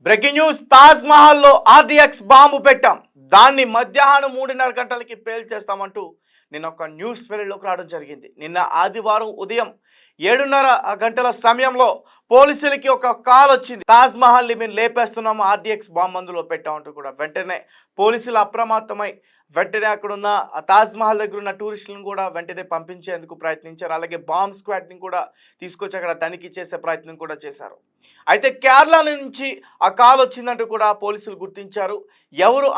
Breaking news, Taj మహల్లో RDX bomb పెట్టాం, దాన్ని మధ్యాహ్నం 3:30 గంటలకి పేల్చేస్తామంటూ నిన్న ఒక న్యూస్ వెలుగులోకి రావడం జరిగింది. నిన్న ఆదివారం ఉదయం 7:30 గంటల సమయంలో పోలీసులకి ఒక కాల్ వచ్చింది. తాజ్ మహల్ని మేము లేపేస్తున్నాము, ఆర్డిఎక్స్ బాంబు అందులో పెట్టామంటూ కూడా వెంటనే పోలీసులు అప్రమత్తమై వెంటనే అక్కడున్న తాజ్ మహల్ దగ్గర ఉన్న టూరిస్టులను కూడా వెంటనే పంపించేందుకు ప్రయత్నించారు. అలాగే బాంబ్ స్క్వాడ్ని కూడా తీసుకొచ్చి అక్కడ తనిఖీ చేసే ప్రయత్నం కూడా చేశారు. అయితే కేరళ నుంచి ఆ కాల్ వచ్చిందంటూ కూడా పోలీసులు గుర్తించారు. ఎవరు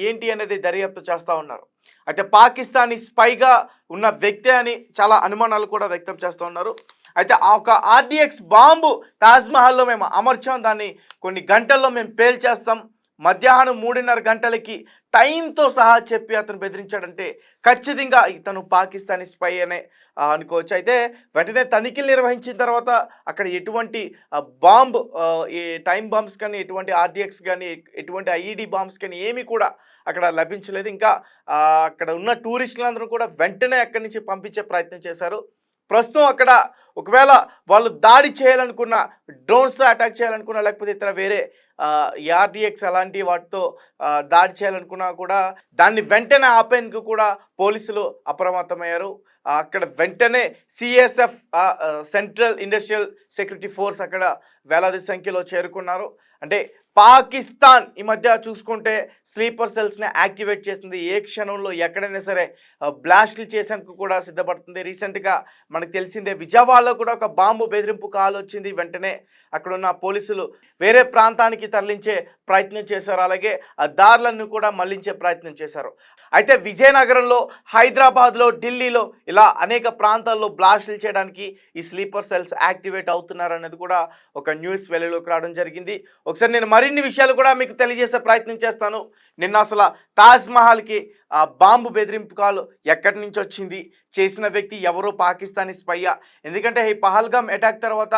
ఏంటి అనేది దర్యాప్తు చేస్తూ ఉన్నారు. అయితే పాకిస్తానీ స్పైగా ఉన్న వ్యక్తి అని చాలా అనుమానాలు కూడా వ్యక్తం చేస్తూ ఉన్నారు. అయితే ఆ ఒక ఆర్డిఎక్స్ బాంబు తాజ్మహల్లో మేము అమర్చాం, దాన్ని కొన్ని గంటల్లో మేము పేల్చేస్తాం, మధ్యాహ్నం 3:30 గంటలకి టైంతో సహా చెప్పి అతను బెదిరించాడంటే ఖచ్చితంగా ఇతను పాకిస్తానీ స్పై అనే అనుకోవచ్చు. అయితే వెంటనే తనిఖీలు నిర్వహించిన తర్వాత అక్కడ ఎటువంటి బాంబ్, ఈ టైం బాంబ్స్ కానీ, ఎటువంటి ఆర్డిఎక్స్ కానీ, ఎటువంటి ఐఈడి బాంబ్స్ కానీ ఏమీ కూడా అక్కడ లభించలేదు. ఇంకా అక్కడ ఉన్న టూరిస్టులందరూ కూడా వెంటనే అక్కడి నుంచి పంపించే ప్రయత్నం చేశారు. ప్రస్తుతం అక్కడ ఒకవేళ వాళ్ళు దాడి చేయాలనుకున్న, డ్రోన్స్తో అటాక్ చేయాలనుకున్నా, లేకపోతే ఇతర వేరే ఆర్డిఎక్స్ అలాంటి వాటితో దాడి చేయాలనుకున్నా కూడా దాన్ని వెంటనే ఆపేందుకు కూడా పోలీసులు అప్రమత్తమయ్యారు. అక్కడ వెంటనే CSF, central industrial security force అక్కడ వేలాది సంఖ్యలో చేరుకున్నారు. అంటే పాకిస్తాన్ ఈ మధ్య చూసుకుంటే స్లీపర్ సెల్స్ని యాక్టివేట్ చేసింది. ఏ క్షణంలో ఎక్కడైనా సరే బ్లాస్ట్లు చేసేందుకు కూడా సిద్ధపడుతుంది. రీసెంట్గా మనకు తెలిసిందే, విజయవాడలో కూడా ఒక బాంబు బెదిరింపు కాల్ వచ్చింది. వెంటనే అక్కడున్న పోలీసులు వేరే ప్రాంతానికి తరలించే ప్రయత్నం చేశారు. అలాగే ఆ దారులను కూడా మళ్లించే ప్రయత్నం చేశారు. అయితే విజయనగరంలో, హైదరాబాద్లో, ఢిల్లీలో ఇలా అనేక ప్రాంతాల్లో బ్లాస్టులు చేయడానికి ఈ స్లీపర్ సెల్స్ యాక్టివేట్ అవుతున్నారు అనేది కూడా ఒక న్యూస్ వెలుగులోకి రావడం జరిగింది. ఒకసారి నేను మరిన్ని విషయాలు కూడా మీకు తెలియజేసే ప్రయత్నం చేస్తాను. నిన్న అసలు తాజ్మహల్కి బాంబు బెదిరింపు కాల్ ఎక్కడి నుంచి వచ్చింది, చేసిన వ్యక్తి ఎవరో పాకిస్తానీ స్పైయా? ఎందుకంటే ఈ పహల్గామ్ అటాక్ తర్వాత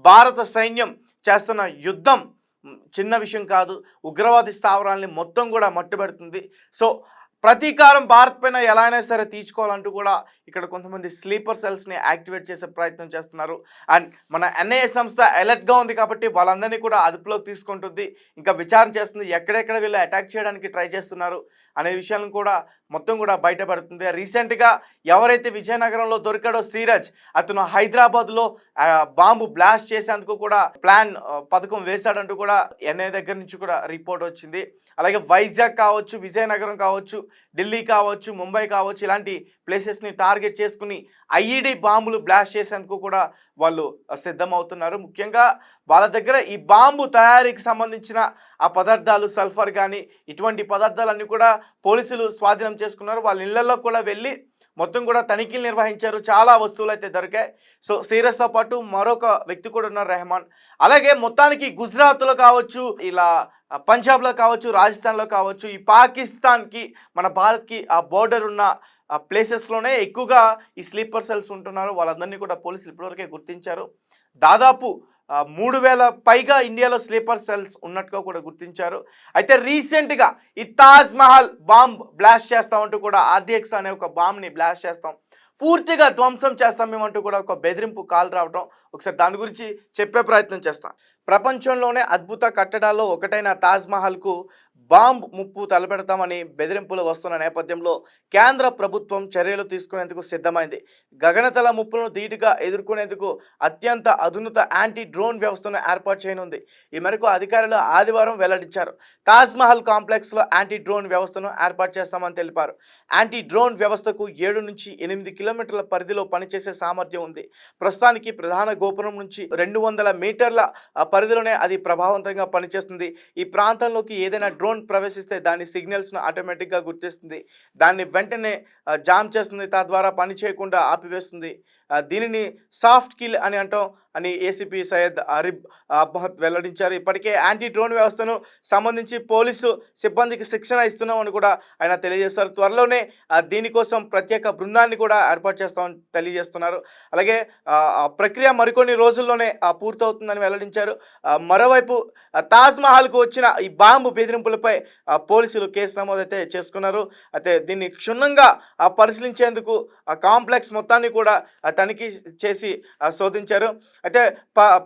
భారత సైన్యం చేస్తున్న యుద్ధం చిన్న విషయం కాదు. ఉగ్రవాది స్థావరాలని మొత్తం కూడా మట్టుబెడుతుంది. సో ప్రతీకారం భారత్ పైన ఎలా అయినా సరే తీర్చుకోవాలంటూ కూడా ఇక్కడ కొంతమంది స్లీపర్ సెల్స్ని యాక్టివేట్ చేసే ప్రయత్నం చేస్తున్నారు. అండ్ మన ఎన్ఐఏ సంస్థ అలర్ట్గా ఉంది కాబట్టి వాళ్ళందరినీ కూడా అదుపులోకి తీసుకుంటుంది. ఇంకా విచారణ చేస్తుంది, ఎక్కడెక్కడ వీళ్ళు అటాక్ చేయడానికి ట్రై చేస్తున్నారు అనే విషయాలను కూడా మొత్తం కూడా బయటపడుతుంది. రీసెంట్గా ఎవరైతే విజయనగరంలో దొరికాడో సిరాజ్, అతను హైదరాబాద్లో బాంబు బ్లాస్ట్ చేసేందుకు కూడా పథకం వేశాడంటూ కూడా ఎన్ఐఏ దగ్గర నుంచి కూడా రిపోర్ట్ వచ్చింది. అలాగే వైజాగ్ కావచ్చు, విజయనగరం కావచ్చు, ఢిల్లీ కావచ్చు, ముంబై కావచ్చు, ఇలాంటి ప్లేసెస్ని టార్గెట్ చేసుకుని ఐఈడి బాంబులు బ్లాస్ట్ చేసేందుకు కూడా వాళ్ళు సిద్ధమవుతున్నారు. ముఖ్యంగా వాళ్ళ దగ్గర ఈ బాంబు తయారీకి సంబంధించిన ఆ పదార్థాలు, సల్ఫర్ కానీ ఇటువంటి పదార్థాలన్నీ కూడా పోలీసులు స్వాధీనం చేసుకున్నారు. వాళ్ళ ఇళ్లలో కూడా వెళ్ళి మొత్తం కూడా తనిఖీలు నిర్వహించారు. చాలా వస్తువులు అయితే దొరికాయి. సో సిరస్తో పాటు మరొక వ్యక్తి కూడా ఉన్నారు, రెహమాన్. అలాగే మొత్తానికి గుజరాత్లో కావచ్చు, ఇలా పంజాబ్లో కావచ్చు, రాజస్థాన్లో కావచ్చు, ఈ పాకిస్తాన్కి మన భారత్కి ఆ బోర్డర్ ఉన్న ప్లేసెస్లోనే ఎక్కువగా ఈ స్లీపర్ సెల్స్ ఉంటున్నారు. వాళ్ళందరినీ కూడా పోలీసులు ఇప్పటివరకే గుర్తించారు. దాదాపు 3,000 పైగా ఇండియాలో స్లీపర్ సెల్స్ ఉన్నట్టుగా కూడా గుర్తించారు. అయితే రీసెంట్గా ఈ తాజ్ మహల్ బాంబ్ బ్లాస్ట్ చేస్తామంటూ కూడా, ఆర్డిఎక్స్ అనే ఒక బాంబ్ని బ్లాస్ట్ చేస్తాం, పూర్తిగా ధ్వంసం చేస్తాం మేమంటూ కూడా ఒక బెదిరింపు కాల్ రావడం, ఒకసారి దాని గురించి చెప్పే ప్రయత్నం చేస్తాం. ప్రపంచంలోనే అద్భుత కట్టడాల్లో ఒకటైన తాజ్మహల్కు బాంబ్ ముప్పు తలపెడతామని బెదిరింపులు వస్తున్న నేపథ్యంలో కేంద్ర ప్రభుత్వం చర్యలు తీసుకునేందుకు సిద్ధమైంది. గగనతల ముప్పులను ధీటుగా ఎదుర్కొనేందుకు అత్యంత అధునాత యాంటీ డ్రోన్ వ్యవస్థను ఏర్పాటు చేయనుంది. ఈ మేరకు అధికారులు ఆదివారం వెల్లడించారు. తాజ్మహల్ కాంప్లెక్స్లో యాంటీ డ్రోన్ వ్యవస్థను ఏర్పాటు చేస్తామని తెలిపారు. యాంటీ డ్రోన్ వ్యవస్థకు 7 నుంచి 8 కిలోమీటర్ల పరిధిలో పనిచేసే సామర్థ్యం ఉంది. ప్రస్తుతానికి ప్రధాన గోపురం నుంచి 200 మీటర్ల పరిధిలోనే అది ప్రభావవంతంగా పనిచేస్తుంది. ఈ ప్రాంతంలోకి ఏదైనా డ్రోన్ ప్రవేశిస్తే దాని సిగ్నల్స్ను ఆటోమేటిక్గా గుర్తిస్తుంది, దాన్ని వెంటనే జామ్ చేస్తుంది, తద్వారా పని చేయకుండా ఆపివేస్తుంది. దీనిని సాఫ్ట్ కిల్ అని అంటాం అని ఏసీపీ సయ్యద్ అరిబ్ అహ్మద్ వెల్లడించారు. ఇప్పటికే యాంటీ డ్రోన్ వ్యవస్థను సంబంధించి పోలీసు సిబ్బందికి శిక్షణ ఇస్తున్నామని కూడా ఆయన తెలియజేస్తారు. త్వరలోనే దీనికోసం ప్రత్యేక బృందాన్ని కూడా ఏర్పాటు చేస్తామని తెలియజేస్తున్నారు. అలాగే ప్రక్రియ మరికొన్ని రోజుల్లోనే పూర్తవుతుందని వెల్లడించారు. మరోవైపు తాజ్మహల్కు వచ్చిన ఈ బాంబు బెదిరింపులపై పోలీసులు కేసు నమోదైతే చేసుకున్నారు. అయితే దీన్ని క్షుణ్ణంగా పరిశీలించేందుకు ఆ కాంప్లెక్స్ మొత్తాన్ని కూడా తనిఖీ చేసి శోధించారు. అయితే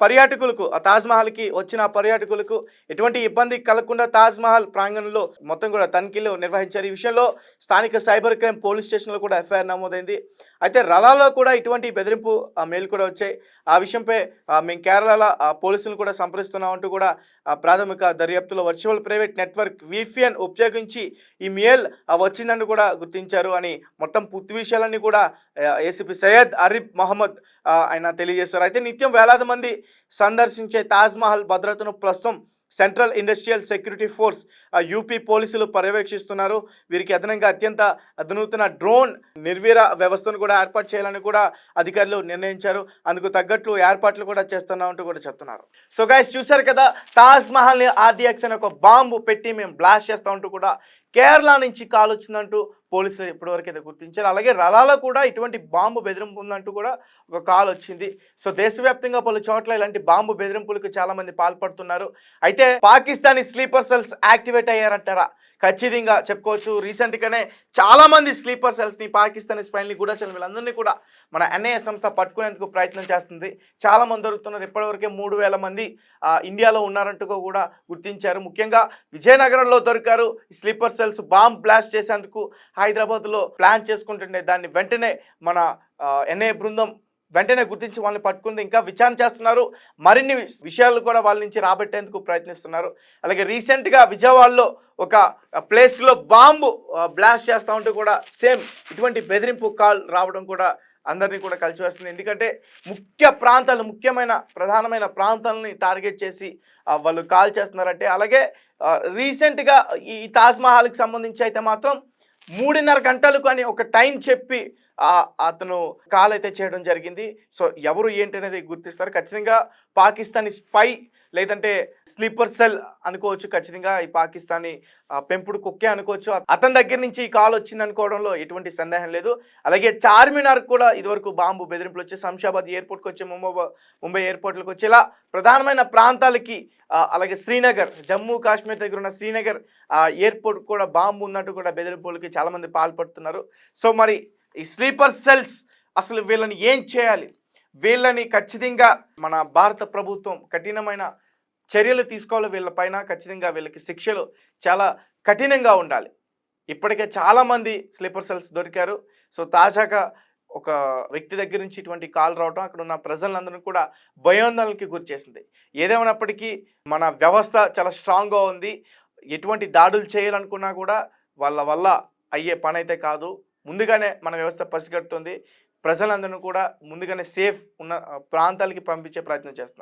పర్యాటకులకు తాజ్‌మహల్‌కి వచ్చిన పర్యాటకులకు ఎటువంటి ఇబ్బంది కలగకుండా తాజ్‌మహల్ ప్రాంగణంలో మొత్తం కూడా తనిఖీలు నిర్వహించారు. ఈ విషయంలో స్థానిక సైబర్ క్రైమ్ పోలీస్ స్టేషన్‌లో కూడా ఎఫ్ఐఆర్ నమోదైంది. అయితే రలాలో కూడా ఇటువంటి బెదిరింపు మెయిల్ కూడా వచ్చాయి. ఆ విషయంపై మేము కేరళ పోలీసులను కూడా సంప్రదిస్తున్నామంటూ కూడా ప్రాథమిక దర్యాప్తులో వర్చువల్ ప్రైవేట్ నెట్వర్క్ VPN ఉపయోగించి ఈ మెయిల్ వచ్చిందని కూడా గుర్తించారు అని మొత్తం పూర్తి విషయాలన్నీ కూడా ఏసీపీ సయ్యద్ అరీఫ్ మహమ్మద్ ఆయన తెలియజేశారు. అయితే నిత్యం వేలాది మంది సందర్శించే తాజ్‌మహల్ భద్రతను ప్రస్తుతం central industrial security force UP పోలీసులు పర్యవేక్షిస్తున్నారు. వీరికి అదనంగా అత్యంత అధునాతన డ్రోన్ నిర్వీర వ్యవస్థను కూడా ఏర్పాటు చేయాలని కూడా అధికారులు నిర్ణయించారు. అందుకు తగ్గట్లు ఏర్పాట్లు కూడా చేస్తున్నామంటూ కూడా చెప్తున్నారు. సో గైస్, చూశారు కదా, తాజ్‌మహల్ని RDX అనే ఒక బాంబు పెట్టి మేము బ్లాస్ట్ చేస్తామంటూ కూడా కేరళ నుంచి కాల్ వచ్చిందంటూ పోలీసులు ఇప్పటివరకు అయితే గుర్తించారు. అలాగే రలాలో కూడా ఇటువంటి బాంబు బెదిరింపు ఉందంటూ కూడా ఒక కాల్ వచ్చింది. సో దేశవ్యాప్తంగా పలు చోట్ల ఇలాంటి బాంబు బెదిరింపులకు చాలామంది పాల్పడుతున్నారు. అయితే పాకిస్తానీ స్లీపర్ సెల్స్ యాక్టివేట్ అయ్యారంటారా? ఖచ్చితంగా చెప్పుకోవచ్చు. రీసెంట్గానే చాలామంది స్లీపర్ సెల్స్ని, పాకిస్తానీ స్పైల్ని, గూఢచర్యం వీళ్ళందరినీ కూడా మన NIA సంస్థ పట్టుకునేందుకు ప్రయత్నం చేస్తుంది. చాలామంది దొరుకుతున్నారు. ఇప్పటివరకే 3000 మంది ఇండియాలో ఉన్నారంటూ కూడా గుర్తించారు. ముఖ్యంగా విజయనగరంలో దొరికారు. స్లీపర్ సెల్స్ బాంబ్ బ్లాస్ట్ చేసేందుకు హైదరాబాద్లో ప్లాన్ చేసుకుంటుండే దాన్ని వెంటనే మన NIA బృందం వెంటనే గుర్తించి వాళ్ళని పట్టుకుంది. ఇంకా విచారణ చేస్తున్నారు. మరిన్ని విషయాలు కూడా వాళ్ళ నుంచి రాబట్టేందుకు ప్రయత్నిస్తున్నారు. అలాగే రీసెంట్గా విజయవాడలో ఒక ప్లేస్లో బాంబు బ్లాస్ట్ చేస్తూ ఉంటూ కూడా సేమ్ ఇటువంటి బెదిరింపు కాల్ రావడం కూడా అందరినీ కూడా కలిసివేస్తుంది. ఎందుకంటే ముఖ్యమైన ప్రధానమైన ప్రాంతాలని టార్గెట్ చేసి వాళ్ళు కాల్ చేస్తున్నారంటే. అలాగే రీసెంట్గా ఈ తాజ్‌మహల్కి సంబంధించి అయితే మాత్రం 3.5 గంటలకు అని ఒక టైం చెప్పి అతను కాల్ అయితే చేయడం జరిగింది. సో ఎవరు ఏంటి అనేది గుర్తిస్తారు. ఖచ్చితంగా పాకిస్తానీ స్పై లేదంటే స్లీపర్ సెల్ అనుకోవచ్చు. ఖచ్చితంగా ఈ పాకిస్తానీ పెంపుడు కుక్కే అనుకోవచ్చు. అతని దగ్గర నుంచి ఈ కాల్ వచ్చింది అనుకోవడంలో ఎటువంటి సందేహం లేదు. అలాగే చార్మినార్ కూడా ఇదివరకు బాంబు బెదిరింపులు వచ్చి శంషాబాద్ ఎయిర్పోర్ట్కి వచ్చి ముంబై ఎయిర్పోర్ట్లకు వచ్చి ఇలా ప్రధానమైన ప్రాంతాలకి, అలాగే శ్రీనగర్, జమ్మూ కాశ్మీర్ దగ్గర ఉన్న శ్రీనగర్ ఎయిర్పోర్ట్ కూడా బాంబు ఉన్నట్టు కూడా బెదిరింపులకి చాలామంది పాల్పడుతున్నారు. సో మరి ఈ స్లీపర్ సెల్స్ అసలు వీళ్ళని ఏం చేయాలి? వీళ్ళని ఖచ్చితంగా మన భారత ప్రభుత్వం కఠినమైన చర్యలు తీసుకోవాలి. వీళ్ళపైన ఖచ్చితంగా వీళ్ళకి శిక్షలు చాలా కఠినంగా ఉండాలి. ఇప్పటికే చాలామంది స్లీపర్ సెల్స్ దొరికారు. సో తాజాగా ఒక వ్యక్తి దగ్గర నుంచి ఇటువంటి కాల్ రావడం అక్కడ ఉన్న ప్రజలందరినీ కూడా భయోందనలకి గురి చేసింది. ఏదేమైనప్పటికీ మన వ్యవస్థ చాలా స్ట్రాంగ్గా ఉంది. ఎటువంటి దాడులు చేయాలనుకున్నా కూడా వాళ్ళ వల్ల అయ్యే పని అయితే కాదు. ముందుగానే మన వ్యవస్థ పసిగడుతుంది. ప్రజలందరినీ కూడా ముందుగానే సేఫ్ ఉన్న ప్రాంతాలకి పంపించే ప్రయత్నం చేస్తున్నారు.